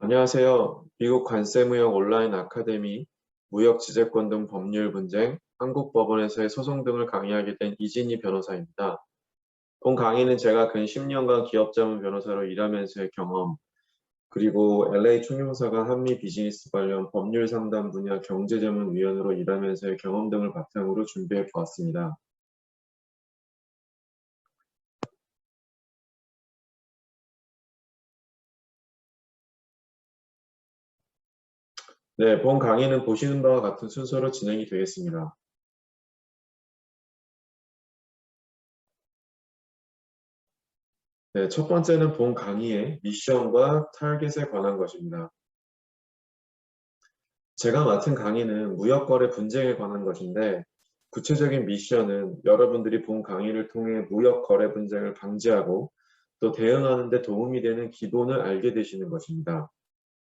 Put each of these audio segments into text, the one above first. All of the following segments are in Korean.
안녕하세요. 미국 관세무역 온라인 아카데미, 무역지재권 등 법률 분쟁, 한국법원에서의 소송 등을 강의하게 된 이진희 변호사입니다. 본 강의는 제가 근 10년간 기업자문 변호사로 일하면서의 경험, 그리고 LA 총영사관 한미 비즈니스 관련 법률 상담 분야 경제자문위원으로 일하면서의 경험 등을 바탕으로 준비해 보았습니다. 네, 본 강의는 보시는 바와 같은 순서로 진행이 되겠습니다. 네, 첫 번째는 본 강의의 미션과 타겟에 관한 것입니다. 제가 맡은 강의는 무역거래 분쟁에 관한 것인데, 구체적인 미션은 여러분들이 본 강의를 통해 무역거래 분쟁을 방지하고 또 대응하는 데 도움이 되는 기본을 알게 되시는 것입니다.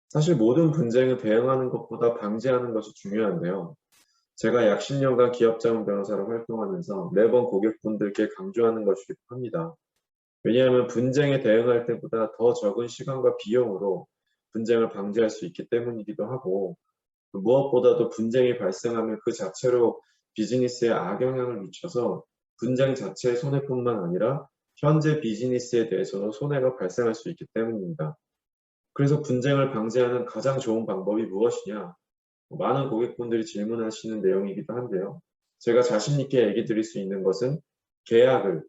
사실 모든 분쟁은 대응하는 것보다 방지하는 것이 중요한데요. 제가 약 10년간 기업자문 변호사로 활동하면서 매번 고객분들께 강조하는 것이기도 합니다. 왜냐하면 분쟁에 대응할 때보다 더 적은 시간과 비용으로 분쟁을 방지할 수 있기 때문이기도 하고, 무엇보다도 분쟁이 발생하면 그 자체로 비즈니스에 악영향을 미쳐서 분쟁 자체의 손해뿐만 아니라 현재 비즈니스에 대해서도 손해가 발생할 수 있기 때문입니다. 그래서 분쟁을 방지하는 가장 좋은 방법이 무엇이냐? 많은 고객분들이 질문하시는 내용이기도 한데요. 제가 자신 있게 얘기 드릴 수 있는 것은 계약을,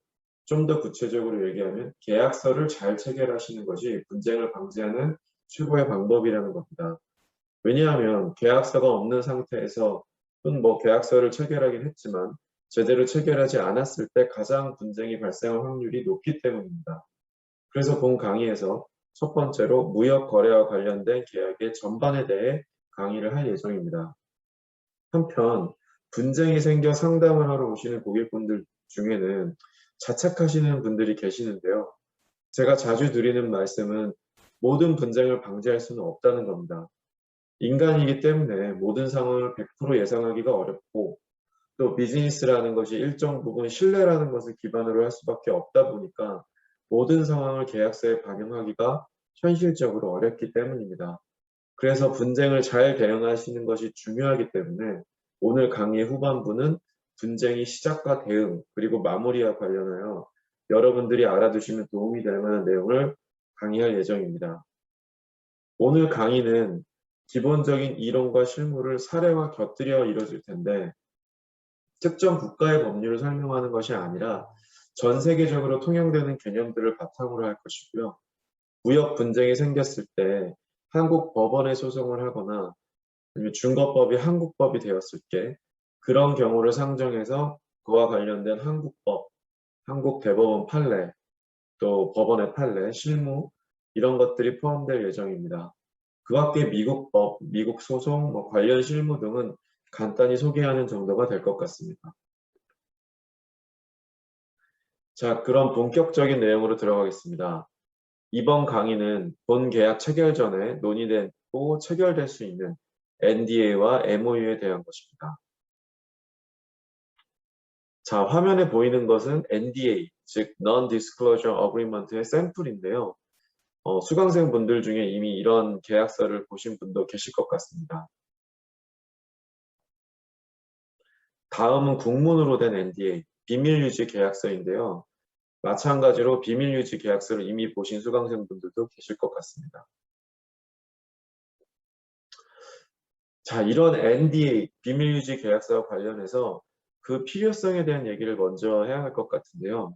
좀 더 구체적으로 얘기하면 계약서를 잘 체결하시는 것이 분쟁을 방지하는 최고의 방법이라는 겁니다. 왜냐하면 계약서가 없는 상태에서 또는 계약서를 체결하긴 했지만 제대로 체결하지 않았을 때 가장 분쟁이 발생할 확률이 높기 때문입니다. 그래서 본 강의에서 첫 번째로 무역 거래와 관련된 계약의 전반에 대해 강의를 할 예정입니다. 한편 분쟁이 생겨 상담을 하러 오시는 고객분들 중에는 자책하시는 분들이 계시는데요. 제가 자주 드리는 말씀은 모든 분쟁을 방지할 수는 없다는 겁니다. 인간이기 때문에 모든 상황을 100% 예상하기가 어렵고, 또 비즈니스라는 것이 일정 부분 신뢰라는 것을 기반으로 할 수밖에 없다 보니까 모든 상황을 계약서에 반영하기가 현실적으로 어렵기 때문입니다. 그래서 분쟁을 잘 대응하시는 것이 중요하기 때문에 오늘 강의 후반부는 분쟁의 시작과 대응, 그리고 마무리와 관련하여 여러분들이 알아두시면 도움이 될 만한 내용을 강의할 예정입니다. 오늘 강의는 기본적인 이론과 실무를 사례와 곁들여 이뤄질 텐데, 특정 국가의 법률을 설명하는 것이 아니라 전 세계적으로 통용되는 개념들을 바탕으로 할 것이고요. 무역 분쟁이 생겼을 때 한국 법원에 소송을 하거나 아니면 중거법이 한국법이 되었을 때 그런 경우를 상정해서 그와 관련된 한국법, 한국 대법원 판례, 또 법원의 판례, 실무 이런 것들이 포함될 예정입니다. 그 밖에 미국 법, 미국 소송, 관련 실무 등은 간단히 소개하는 정도가 될 것 같습니다. 자, 그럼 본격적인 내용으로 들어가겠습니다. 이번 강의는 본 계약 체결 전에 논의되고 체결될 수 있는 NDA와 MOU에 대한 것입니다. 자, 화면에 보이는 것은 NDA, 즉 Non-Disclosure Agreement의 샘플인데요. 수강생 분들 중에 이미 이런 계약서를 보신 분도 계실 것 같습니다. 다음은 국문으로 된 NDA, 비밀유지 계약서인데요. 마찬가지로 비밀유지 계약서를 이미 보신 수강생분들도 계실 것 같습니다. 자, 이런 NDA, 비밀유지 계약서와 관련해서 그 필요성에 대한 얘기를 먼저 해야 할 것 같은데요.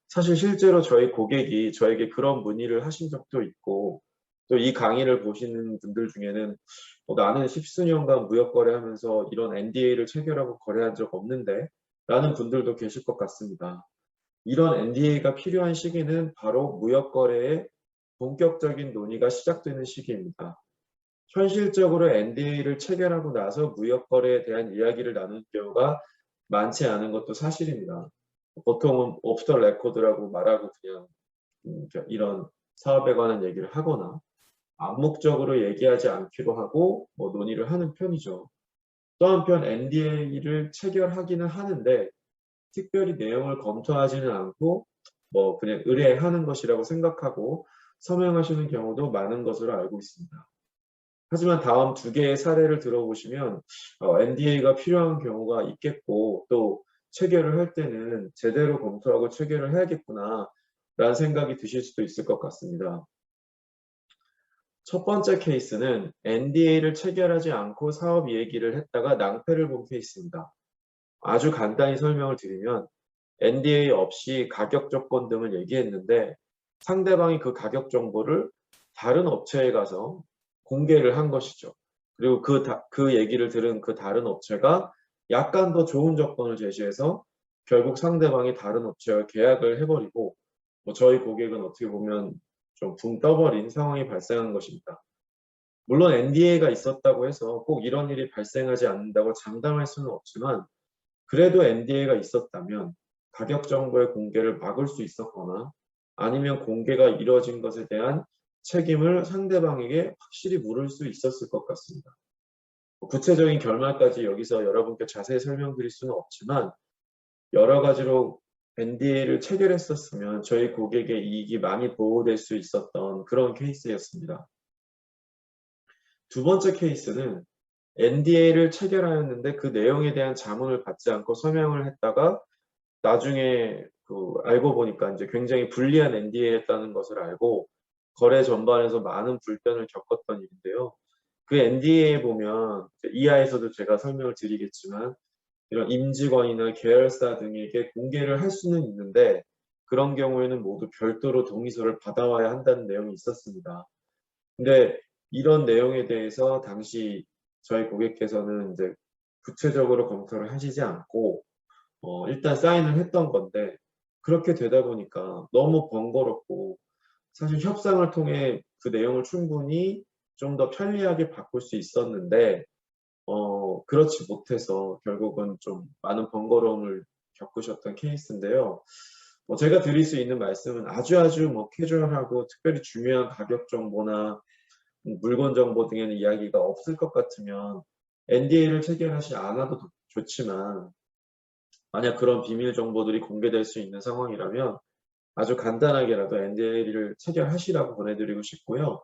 사실 실제로 저희 고객이 저에게 그런 문의를 하신 적도 있고, 또 이 강의를 보시는 분들 중에는 나는 십수년간 무역거래하면서 이런 NDA를 체결하고 거래한 적 없는데 라는 분들도 계실 것 같습니다. 이런 NDA가 필요한 시기는 바로 무역거래의 본격적인 논의가 시작되는 시기입니다. 현실적으로 NDA를 체결하고 나서 무역거래에 대한 이야기를 나누는 경우가 많지 않은 것도 사실입니다. 보통은 오프 더 레코드라고 말하고 그냥 이런 사업에 관한 얘기를 하거나 암묵적으로 얘기하지 않기로 하고 논의를 하는 편이죠. 또 한편 NDA를 체결하기는 하는데 특별히 내용을 검토하지는 않고 그냥 의뢰하는 것이라고 생각하고 서명하시는 경우도 많은 것으로 알고 있습니다. 하지만 다음 두 개의 사례를 들어보시면 NDA가 필요한 경우가 있겠고 또 체결을 할 때는 제대로 검토하고 체결을 해야겠구나 라는 생각이 드실 수도 있을 것 같습니다. 첫 번째 케이스는 NDA를 체결하지 않고 사업 얘기를 했다가 낭패를 본 케이스입니다. 아주 간단히 설명을 드리면 NDA 없이 가격 조건 등을 얘기했는데 상대방이 그 가격 정보를 다른 업체에 가서 공개를 한 것이죠. 그리고 그 얘기를 들은 그 다른 업체가 약간 더 좋은 조건을 제시해서 결국 상대방이 다른 업체와 계약을 해버리고 저희 고객은 어떻게 보면 좀 붕 떠버린 상황이 발생한 것입니다. 물론 NDA가 있었다고 해서 꼭 이런 일이 발생하지 않는다고 장담할 수는 없지만 그래도 NDA가 있었다면 가격 정보의 공개를 막을 수 있었거나 아니면 공개가 이뤄진 것에 대한 책임을 상대방에게 확실히 물을 수 있었을 것 같습니다. 구체적인 결말까지 여기서 여러분께 자세히 설명드릴 수는 없지만 여러 가지로 NDA를 체결했었으면 저희 고객의 이익이 많이 보호될 수 있었던 그런 케이스였습니다. 두 번째 케이스는 NDA를 체결하였는데 그 내용에 대한 자문을 받지 않고 서명을 했다가 나중에 알고 보니까 이제 굉장히 불리한 NDA였다는 것을 알고 거래 전반에서 많은 불편을 겪었던 일인데요. 그 NDA에 보면 이하에서도 제가 설명을 드리겠지만 이런 임직원이나 계열사 등에게 공개를 할 수는 있는데 그런 경우에는 모두 별도로 동의서를 받아와야 한다는 내용이 있었습니다. 근데 이런 내용에 대해서 당시 저희 고객께서는 이제 구체적으로 검토를 하시지 않고 일단 사인을 했던 건데 그렇게 되다 보니까 너무 번거롭고 사실 협상을 통해 그 내용을 충분히 좀 더 편리하게 바꿀 수 있었는데 그렇지 못해서 결국은 좀 많은 번거로움을 겪으셨던 케이스인데요. 제가 드릴 수 있는 말씀은 아주 캐주얼하고 특별히 중요한 가격 정보나 물건 정보 등에는 이야기가 없을 것 같으면 NDA를 체결하지 않아도 좋지만 만약 그런 비밀 정보들이 공개될 수 있는 상황이라면 아주 간단하게라도 NDA를 체결하시라고 보내드리고 싶고요.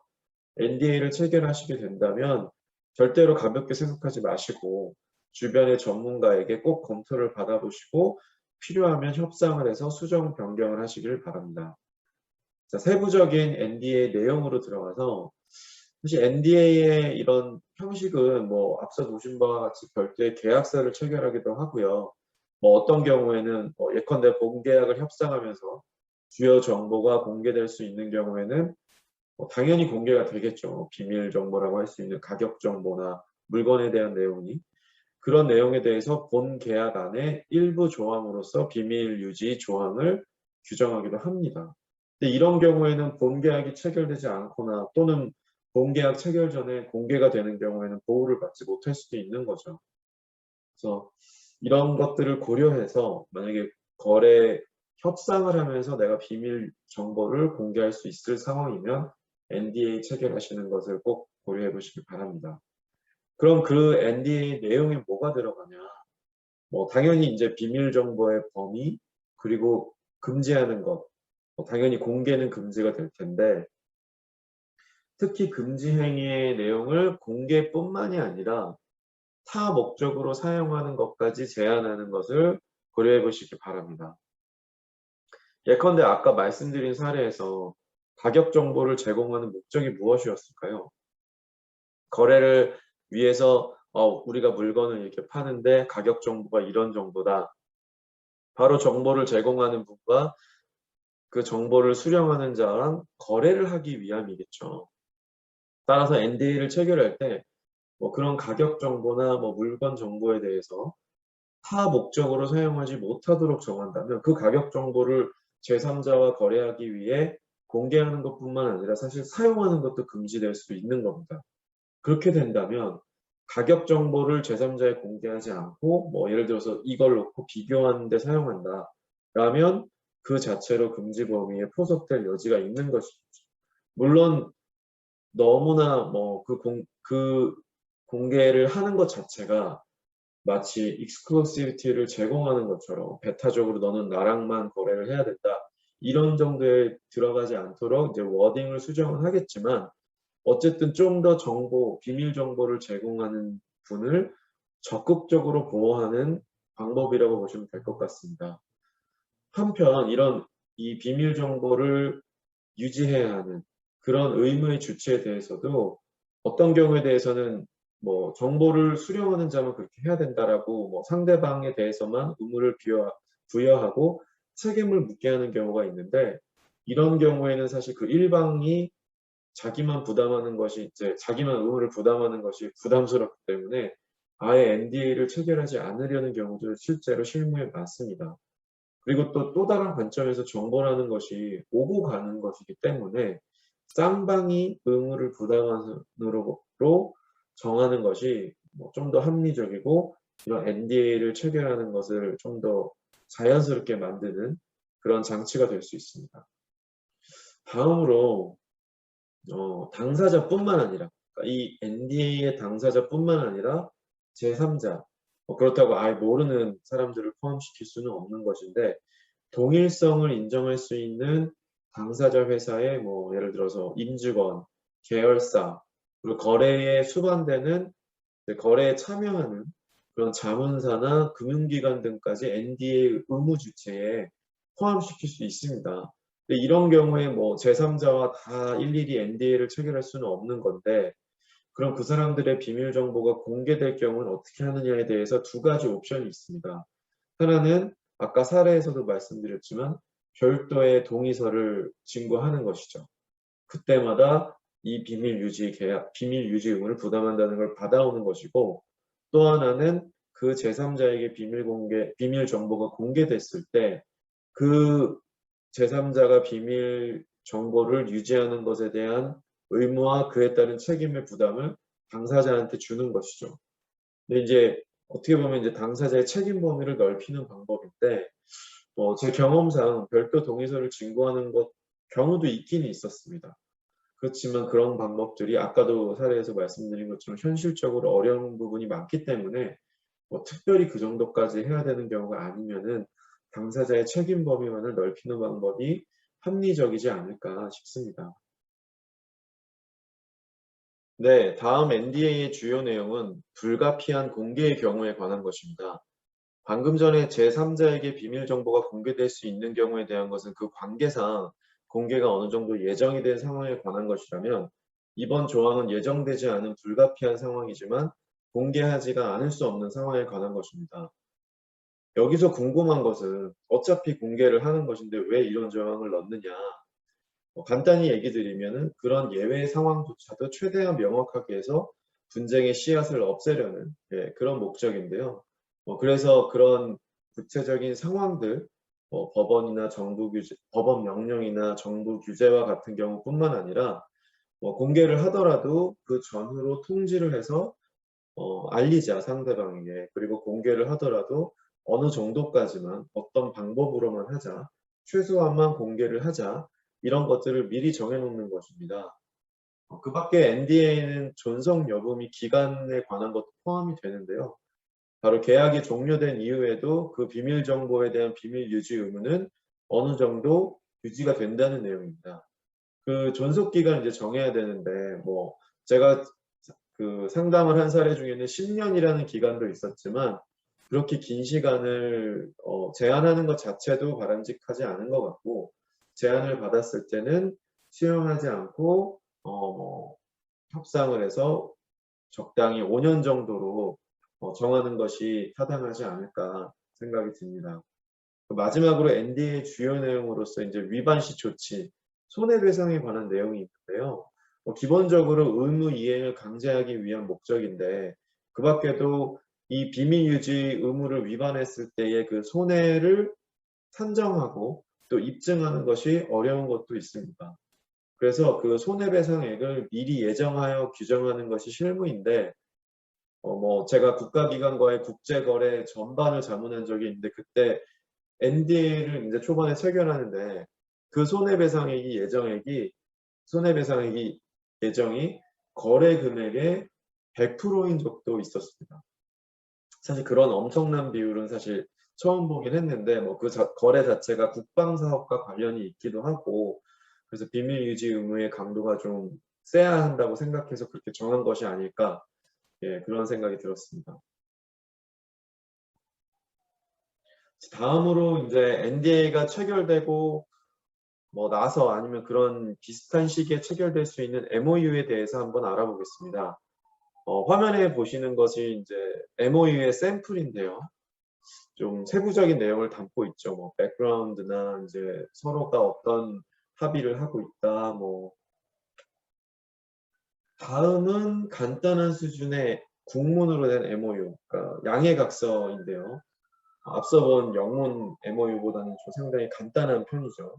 NDA를 체결하시게 된다면 절대로 가볍게 생각하지 마시고 주변의 전문가에게 꼭 검토를 받아보시고 필요하면 협상을 해서 수정 변경을 하시길 바랍니다. 자, 세부적인 NDA 내용으로 들어가서 사실 NDA의 이런 형식은 앞서 보신 바와 같이 별도의 계약서를 체결하기도 하고요. 어떤 경우에는 예컨대 본계약을 협상하면서 주요 정보가 공개될 수 있는 경우에는 당연히 공개가 되겠죠. 비밀 정보라고 할 수 있는 가격 정보나 물건에 대한 내용이. 그런 내용에 대해서 본 계약 안에 일부 조항으로서 비밀 유지 조항을 규정하기도 합니다. 근데 이런 경우에는 본 계약이 체결되지 않거나 또는 본 계약 체결 전에 공개가 되는 경우에는 보호를 받지 못할 수도 있는 거죠. 그래서 이런 것들을 고려해서 만약에 거래 협상을 하면서 내가 비밀 정보를 공개할 수 있을 상황이면 NDA 체결하시는 것을 꼭 고려해 보시기 바랍니다. 그럼 그 NDA 내용에 뭐가 들어가냐? 당연히 이제 비밀 정보의 범위 그리고 금지하는 것, 당연히 공개는 금지가 될 텐데 특히 금지 행위의 내용을 공개뿐만이 아니라 타 목적으로 사용하는 것까지 제한하는 것을 고려해 보시기 바랍니다. 예컨대 아까 말씀드린 사례에서 가격 정보를 제공하는 목적이 무엇이었을까요? 거래를 위해서 우리가 물건을 이렇게 파는데 가격 정보가 이런 정보다. 바로 정보를 제공하는 분과 그 정보를 수령하는 자랑 거래를 하기 위함이겠죠. 따라서 NDA를 체결할 때 그런 가격 정보나 물건 정보에 대해서 타 목적으로 사용하지 못하도록 정한다면 그 가격 정보를 제3자와 거래하기 위해 공개하는 것뿐만 아니라 사실 사용하는 것도 금지될 수 있는 겁니다. 그렇게 된다면 가격 정보를 제3자에 공개하지 않고 예를 들어서 이걸 놓고 비교하는 데 사용한다 라면 그 자체로 금지 범위에 포섭될 여지가 있는 것이죠. 물론 너무나 그 공개를 하는 것 자체가 마치 익스클루시비티를 제공하는 것처럼 배타적으로 너는 나랑만 거래를 해야 된다 이런 정도에 들어가지 않도록 이제 워딩을 수정을 하겠지만 어쨌든 좀 더 정보, 비밀 정보를 제공하는 분을 적극적으로 보호하는 방법이라고 보시면 될 것 같습니다. 한편 이런 이 비밀 정보를 유지해야 하는 그런 의무의 주체에 대해서도 어떤 경우에 대해서는 뭐 정보를 수령하는 자만 그렇게 해야 된다라고 뭐 상대방에 대해서만 의무를 부여하고 책임을 묻게 하는 경우가 있는데 이런 경우에는 사실 그 일방이 자기만 부담하는 것이 이제 자기만 의무를 부담하는 것이 부담스럽기 때문에 아예 NDA를 체결하지 않으려는 경우도 실제로 실무에 많습니다. 그리고 또 다른 관점에서 정보라는 것이 오고 가는 것이기 때문에 쌍방이 의무를 부담으로 정하는 것이 좀 더 합리적이고 이런 NDA를 체결하는 것을 좀 더 자연스럽게 만드는 그런 장치가 될 수 있습니다. 다음으로 당사자뿐만 아니라 그러니까 이 NDA의 당사자뿐만 아니라 제3자 그렇다고 아예 모르는 사람들을 포함시킬 수는 없는 것인데 동일성을 인정할 수 있는 당사자 회사의 뭐 예를 들어서 임직원, 계열사, 그리고 거래에 수반되는 거래에 참여하는 그런 자문사나 금융기관 등까지 NDA 의무 주체에 포함시킬 수 있습니다. 근데 이런 경우에 뭐 제3자와 다 일일이 NDA를 체결할 수는 없는 건데 그럼 그 사람들의 비밀 정보가 공개될 경우는 어떻게 하느냐에 대해서 두 가지 옵션이 있습니다. 하나는 아까 사례에서도 말씀드렸지만 별도의 동의서를 진구하는 것이죠. 그때마다 이 비밀 유지 의무를 부담한다는 걸 받아오는 것이고 또 하나는 그 제3자에게 비밀 정보가 공개됐을 때 그 제3자가 비밀 정보를 유지하는 것에 대한 의무와 그에 따른 책임의 부담을 당사자한테 주는 것이죠. 근데 이제 어떻게 보면 이제 당사자의 책임 범위를 넓히는 방법인데 제 경험상 별도 동의서를 진구하는 경우도 있긴 있었습니다. 그렇지만 그런 방법들이 아까도 사례에서 말씀드린 것처럼 현실적으로 어려운 부분이 많기 때문에 특별히 그 정도까지 해야 되는 경우가 아니면은 당사자의 책임 범위만을 넓히는 방법이 합리적이지 않을까 싶습니다. 네, 다음 NDA의 주요 내용은 불가피한 공개의 경우에 관한 것입니다. 방금 전에 제3자에게 비밀 정보가 공개될 수 있는 경우에 대한 것은 그 관계상 공개가 어느 정도 예정이 된 상황에 관한 것이라면 이번 조항은 예정되지 않은 불가피한 상황이지만 공개하지가 않을 수 없는 상황에 관한 것입니다. 여기서 궁금한 것은 어차피 공개를 하는 것인데 왜 이런 조항을 넣느냐. 간단히 얘기 드리면은 그런 예외 상황조차도 최대한 명확하게 해서 분쟁의 씨앗을 없애려는 그런 목적인데요. 그래서 그런 구체적인 상황들, 법원이나 정부 규제, 법원 명령이나 정부 규제와 같은 경우뿐만 아니라 공개를 하더라도 그 전후로 통지를 해서 알리자 상대방에게. 그리고 공개를 하더라도 어느 정도까지만 어떤 방법으로만 하자. 최소한만 공개를 하자. 이런 것들을 미리 정해놓는 것입니다. 그 밖에 NDA는 존속 여부 및 기간에 관한 것도 포함이 되는데요. 바로 계약이 종료된 이후에도 그 비밀 정보에 대한 비밀 유지 의무는 어느 정도 유지가 된다는 내용입니다. 그 존속 기간 이제 정해야 되는데 제가 그 상담을 한 사례 중에는 10년이라는 기간도 있었지만 그렇게 긴 시간을 제한하는 것 자체도 바람직하지 않은 것 같고 제한을 받았을 때는 수용하지 않고 협상을 해서 적당히 5년 정도로 정하는 것이 타당하지 않을까 생각이 듭니다. 마지막으로 NDA의 주요 내용으로서 이제 위반 시 조치, 손해배상에 관한 내용이 있는데요. 기본적으로 의무 이행을 강제하기 위한 목적인데 그 밖에도 이 비밀 유지 의무를 위반했을 때의 그 손해를 산정하고 또 입증하는 것이 어려운 것도 있습니다. 그래서 그 손해배상액을 미리 예정하여 규정하는 것이 실무인데 제가 국가기관과의 국제거래 전반을 자문한 적이 있는데 그때 NDA를 이제 초반에 체결하는데 그 손해배상액이 예정이 거래 금액의 100%인 적도 있었습니다. 사실 그런 엄청난 비율은 사실 처음 보긴 했는데 뭐 그 거래 자체가 국방 사업과 관련이 있기도 하고 그래서 비밀 유지 의무의 강도가 좀 세야 한다고 생각해서 그렇게 정한 것이 아닐까 예, 그런 생각이 들었습니다. 다음으로 이제 NDA가 체결되고 뭐 나서 아니면 그런 비슷한 시기에 체결될 수 있는 MOU에 대해서 한번 알아보겠습니다. 화면에 보시는 것이 이제 MOU의 샘플인데요. 좀 세부적인 내용을 담고 있죠. 뭐 백그라운드나 이제 서로가 어떤 합의를 하고 있다. 뭐 다음은 간단한 수준의 국문으로 된 MOU, 그러니까 양해각서인데요. 앞서 본 영문 MOU보다는 좀 상당히 간단한 편이죠.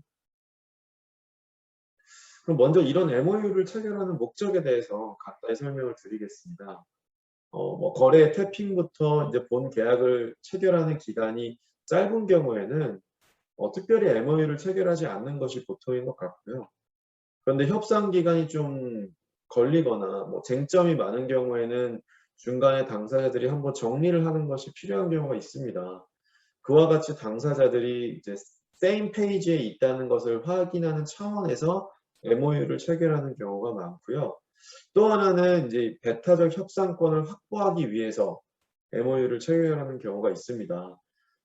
그럼 먼저 이런 MOU를 체결하는 목적에 대해서 간단히 설명을 드리겠습니다. 뭐 거래 태핑부터 이제 본 계약을 체결하는 기간이 짧은 경우에는 특별히 MOU를 체결하지 않는 것이 보통인 것 같고요. 그런데 협상 기간이 좀 걸리거나 뭐 쟁점이 많은 경우에는 중간에 당사자들이 한번 정리를 하는 것이 필요한 경우가 있습니다. 그와 같이 당사자들이 이제 same 페이지에 있다는 것을 확인하는 차원에서 MOU를 체결하는 경우가 많고요. 또 하나는 이제 배타적 협상권을 확보하기 위해서 MOU를 체결하는 경우가 있습니다.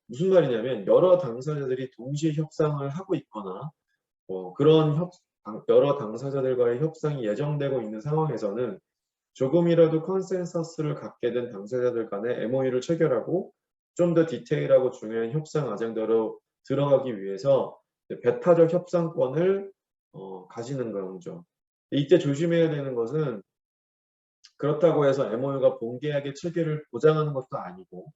무슨 말이냐면 여러 당사자들이 동시에 협상을 하고 있거나 그런 여러 당사자들과의 협상이 예정되고 있는 상황에서는 조금이라도 컨센서스를 갖게 된 당사자들 간에 MOU를 체결하고 좀 더 디테일하고 중요한 협상 아젠다로 들어가기 위해서 배타적 협상권을 가지는 거죠. 이때 조심해야 되는 것은 그렇다고 해서 MOU가 본계약의 체결을 보장하는 것도 아니고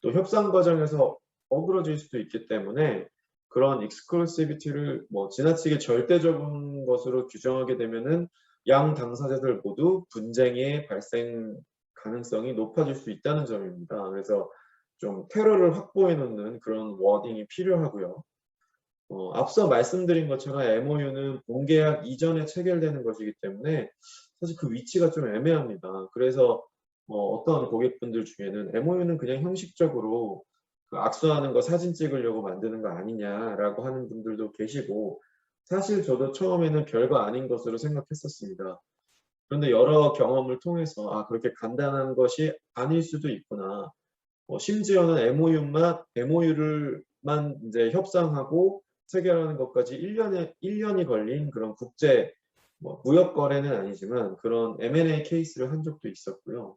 또 협상 과정에서 어그러질 수도 있기 때문에 그런 익스클루시비티를 뭐 지나치게 절대적인 것으로 규정하게 되면은 양 당사자들 모두 분쟁의 발생 가능성이 높아질 수 있다는 점입니다. 그래서 좀 테러를 확보해 놓는 그런 워딩이 필요하고요. 앞서 말씀드린 것처럼 MOU는 본계약 이전에 체결되는 것이기 때문에 사실 그 위치가 좀 애매합니다. 그래서 어떤 고객분들 중에는 MOU는 그냥 형식적으로 그 악수하는 거 사진 찍으려고 만드는 거 아니냐라고 하는 분들도 계시고 사실 저도 처음에는 별거 아닌 것으로 생각했었습니다. 그런데 여러 경험을 통해서 그렇게 간단한 것이 아닐 수도 있구나. 심지어는 MOU를만 이제 협상하고 체결하는 것까지 1년이 걸린 그런 국제 무역 거래는 아니지만 그런 M&A 케이스를 한 적도 있었고요.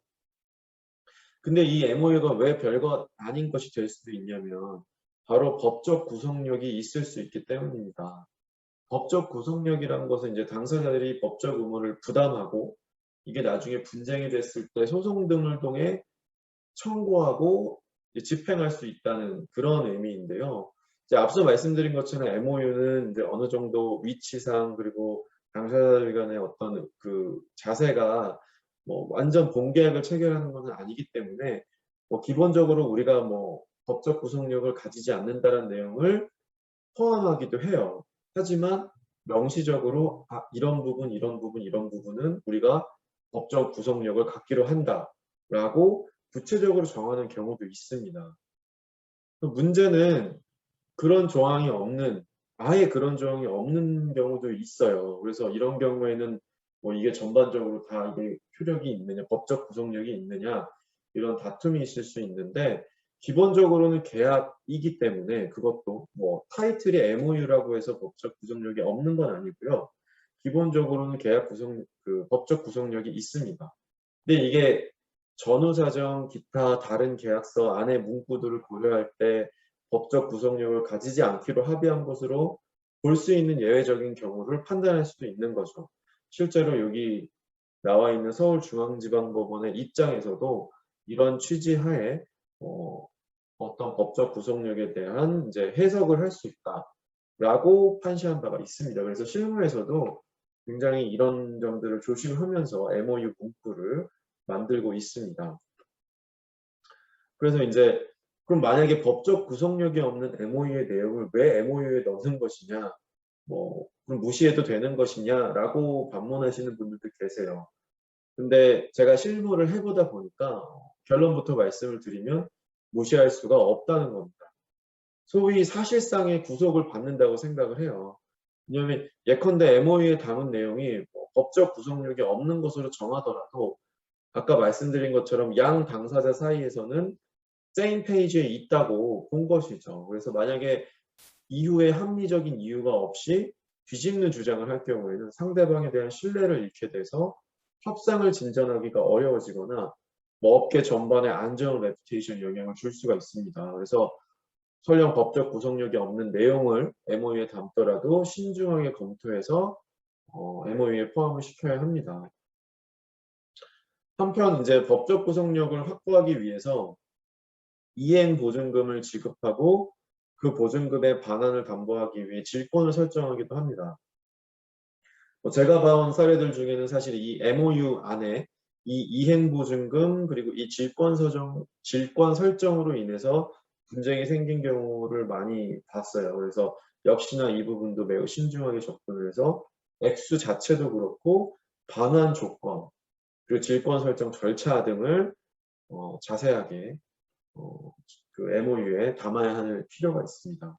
근데 이 MOU가 왜 별거 아닌 것이 될 수도 있냐면 바로 법적 구속력이 있을 수 있기 때문입니다. 법적 구속력이라는 것은 이제 당사자들이 법적 의무를 부담하고 이게 나중에 분쟁이 됐을 때 소송 등을 통해 청구하고 집행할 수 있다는 그런 의미인데요. 이제 앞서 말씀드린 것처럼 MOU는 이제 어느 정도 위치상 그리고 당사자들 간의 어떤 그 자세가 뭐 완전 본계약을 체결하는 것은 아니기 때문에 기본적으로 우리가 법적 구속력을 가지지 않는다는 내용을 포함하기도 해요. 하지만 명시적으로 이런 부분, 이런 부분, 이런 부분은 우리가 법적 구속력을 갖기로 한다라고 구체적으로 정하는 경우도 있습니다. 문제는 그런 조항이 없는, 아예 그런 조항이 없는 경우도 있어요. 그래서 이런 경우에는 이게 전반적으로 다 이게 효력이 있느냐, 법적 구속력이 있느냐, 이런 다툼이 있을 수 있는데, 기본적으로는 계약이기 때문에 그것도 타이틀이 MOU라고 해서 법적 구속력이 없는 건 아니고요. 기본적으로는 법적 구속력이 있습니다. 근데 이게 전후사정, 기타 다른 계약서 안의 문구들을 고려할 때 법적 구속력을 가지지 않기로 합의한 것으로 볼 수 있는 예외적인 경우를 판단할 수도 있는 거죠. 실제로 여기 나와 있는 서울중앙지방법원의 입장에서도 이런 취지 하에 어떤 법적 구속력에 대한 이제 해석을 할 수 있다라고 판시한 바가 있습니다. 그래서 실무에서도 굉장히 이런 점들을 조심하면서 MOU 문구를 만들고 있습니다. 그래서 이제 그럼 만약에 법적 구속력이 없는 MOU의 내용을 왜 MOU에 넣는 것이냐, 그럼 무시해도 되는 것이냐라고 반문하시는 분들도 계세요. 근데 제가 실무를 해보다 보니까 결론부터 말씀을 드리면 무시할 수가 없다는 겁니다. 소위 사실상의 구속을 받는다고 생각을 해요. 왜냐하면 예컨대 MOU에 담은 내용이 뭐 법적 구속력이 없는 것으로 정하더라도 아까 말씀드린 것처럼 양 당사자 사이에서는 세임 페이지에 있다고 본 것이죠. 그래서 만약에 이후에 합리적인 이유가 없이 뒤집는 주장을 할 경우에는 상대방에 대한 신뢰를 잃게 돼서 협상을 진전하기가 어려워지거나 뭐 업계 전반에 안 좋은 레퓨테이션 영향을 줄 수가 있습니다. 그래서 설령 법적 구속력이 없는 내용을 MOU에 담더라도 신중하게 검토해서 MOU에 포함을 시켜야 합니다. 한편 이제 법적 구속력을 확보하기 위해서 이행 보증금을 지급하고 그 보증금의 반환을 담보하기 위해 질권을 설정하기도 합니다. 제가 봐온 사례들 중에는 사실 이 MOU 안에 이 이행 보증금 그리고 이 질권 설정으로 인해서 분쟁이 생긴 경우를 많이 봤어요. 그래서 역시나 이 부분도 매우 신중하게 접근을 해서 액수 자체도 그렇고 반환 조건 그리고 질권 설정 절차 등을 자세하게 그 MOU에 담아야 할 필요가 있습니다.